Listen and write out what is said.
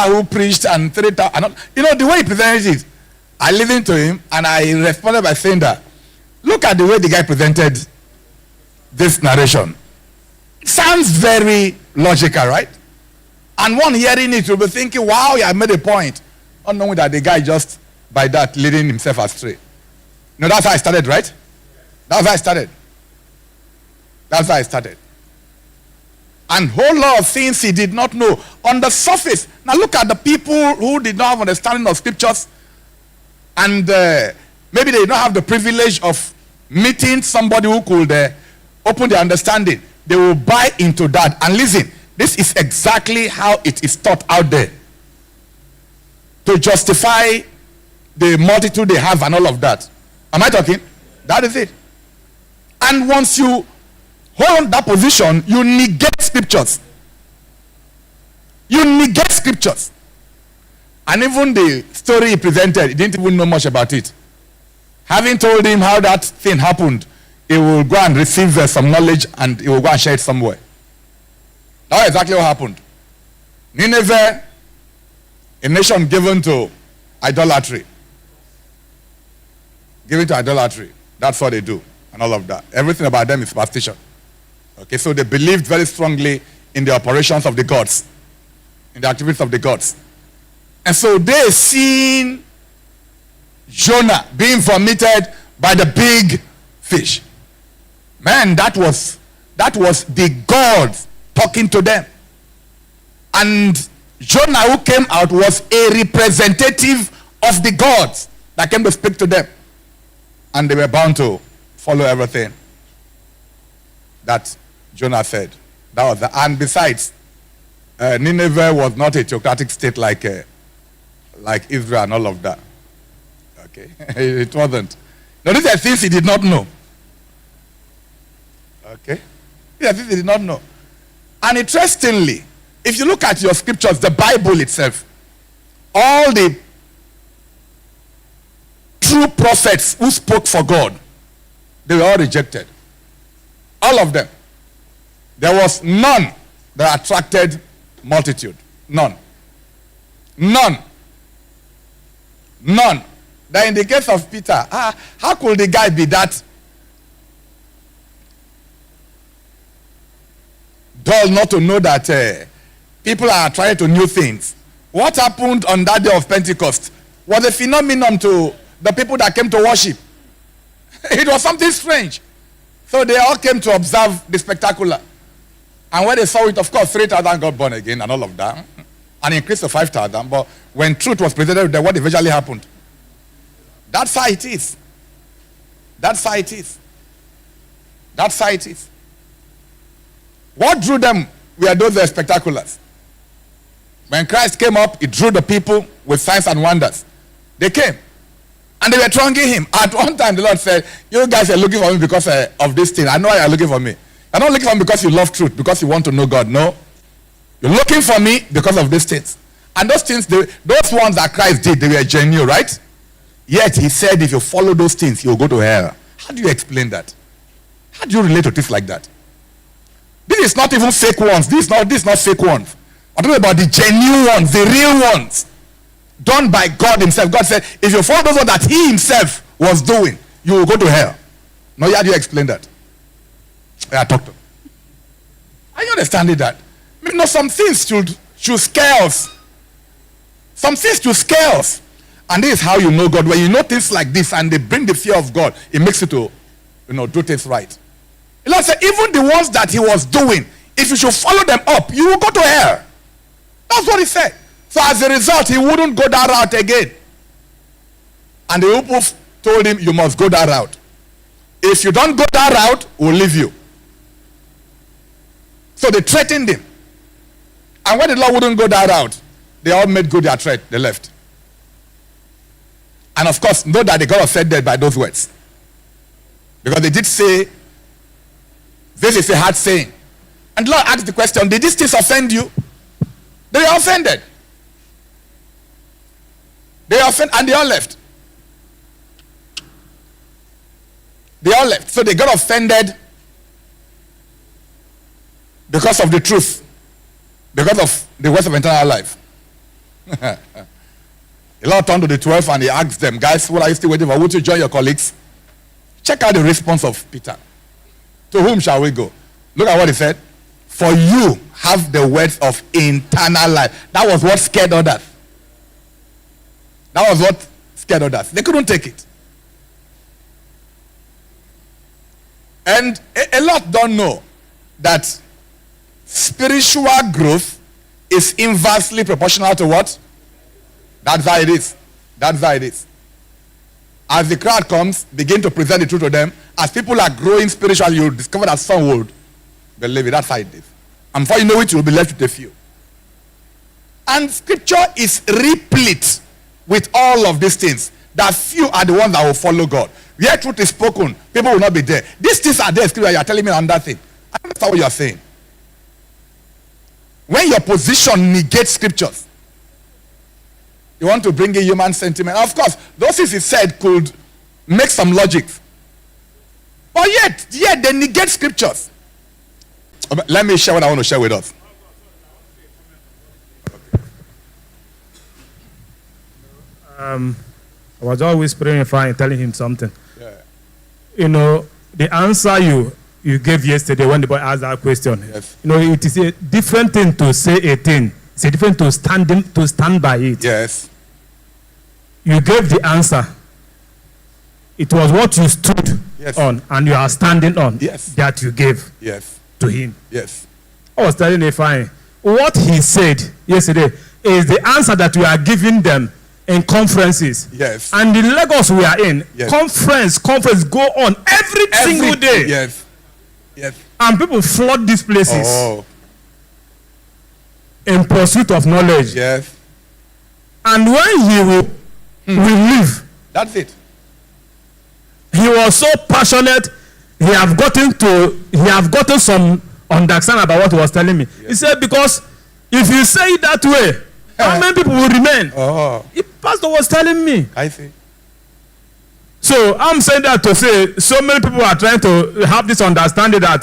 who preached and 3,000. The way he presented it, I listened to him and I responded by saying that, look at the way the guy presented this narration. It sounds very logical, right? And one hearing it will be thinking, wow, I made a point. Not knowing that the guy just, by that, leading himself astray. That's how I started, right? That's how I started. That's how I started. And whole lot of things he did not know. On the surface. Now look at the people who did not have understanding of scriptures. And maybe they did not have the privilege of meeting somebody who could open their understanding. They will buy into that. And listen, this is exactly how it is taught out there. To justify the multitude they have and all of that. Am I talking? That is it. And once you hold on that position, you negate scriptures. You negate scriptures. And even the story he presented, he didn't even know much about it. Having told him how that thing happened, he will go and receive some knowledge and he will go and share it somewhere. That's exactly what happened. Nineveh, a nation given to idolatry. Given to idolatry. That's what they do. And all of that. Everything about them is superstition. Okay, so they believed very strongly in the operations of the gods. In the activities of the gods. And so they seen Jonah being vomited by the big fish. Man, that was the gods talking to them. And Jonah who came out was a representative of the gods that came to speak to them. And they were bound to follow everything that Jonah said. That was and besides, Nineveh was not a theocratic state like Israel and all of that. Okay, it wasn't. Now these are things he did not know. Okay, these are things he did not know. And interestingly, if you look at your scriptures, the Bible itself, all the true prophets who spoke for God, they were all rejected. All of them. There was none that attracted multitude. None. None. None. That in the case of Peter, how could the guy be that dull not to know that people are trying to new things? What happened on that day of Pentecost was a phenomenon to the people that came to worship. It was something strange. So they all came to observe the spectacular. And when they saw it, of course, 3,000 got born again and all of that. And increased to 5,000. But when truth was presented, what eventually happened? That's how it is. That's how it is. That's how it is. What drew them were those spectaculars. When Christ came up, he drew the people with signs and wonders. They came. And they were thronging him. At one time, the Lord said, you guys are looking for me because of this thing. I know you're looking for me. You're not looking for me because you love truth, because you want to know God. No. You're looking for me because of these things. And those things, those ones that Christ did, they were genuine, right? Yet he said, if you follow those things, you'll go to hell. How do you explain that? How do you relate to things like that? This is not even fake ones. This is not fake ones. I'm talking about the genuine ones, the real ones. Done by God himself. God said, if you follow those ones that he himself was doing, you will go to hell. Now, how do you explain that? I talk to him. Are you understanding that? Some things should scare us. Some things should scare us. And this is how you know God. When you know things like this and they bring the fear of God, it makes you to do things right. The Lord said, even the ones that he was doing, if you should follow them up, you will go to hell. That's what he said. So as a result, he wouldn't go that route again. And the people told him, you must go that route. If you don't go that route, we'll leave you. So they threatened him. And when the Lord wouldn't go that route, they all made good their threat. They left. And of course, know that they got offended by those words. Because they did say, this is a hard saying. And the Lord asked the question, did these things offend you? They were offended. They were offended and they all left. They all left. So they got offended because of the truth. Because of the words of eternal life. The Lord turned to the 12 and he asked them, guys, what are you still waiting for? Would you join your colleagues? Check out the response of Peter. To whom shall we go? Look at what he said. For you have the words of eternal life. That was what scared others. That was what scared others. They couldn't take it. And a lot don't know that spiritual growth is inversely proportional to what? That's how it is. That's how it is. As the crowd comes, begin to present the truth to them. As people are growing spiritually, you discover that some would believe it. That's how it is. And before you know it, you will be left with a few. And scripture is replete with all of these things. That few are the ones that will follow God. Where truth is spoken, people will not be there. These things are there. Scripture, you are telling me on that thing. I don't understand what you are saying. When your position negates scriptures, you want to bring in human sentiment. Of course, those things he said could make some logic. But yet they negate scriptures. Let me share what I want to share with us. I was always praying for and telling him something. Yeah. You know, the answer you gave yesterday when the boy asked that question. Yes. You know, it is a different thing to say a thing. It's a different to stand by it. Yes. You gave the answer. It was what you stood Yes. on and you are standing on. Yes. That you gave Yes. to him. Yes. I was telling Efrain, what he said yesterday is the answer that we are giving them in conferences. Yes. And the Lagos we are in, Yes. conference go on every single day. Yes. Yes. And people flood these places Oh. in pursuit of knowledge. Yes. And when he will leave, That's it. he was so passionate. He have gotten some understanding about what he was telling me. He said, because if you say it that way, how many people will remain? Oh. The pastor was telling me. I see. So I'm saying that to say so many people are trying to have this understanding that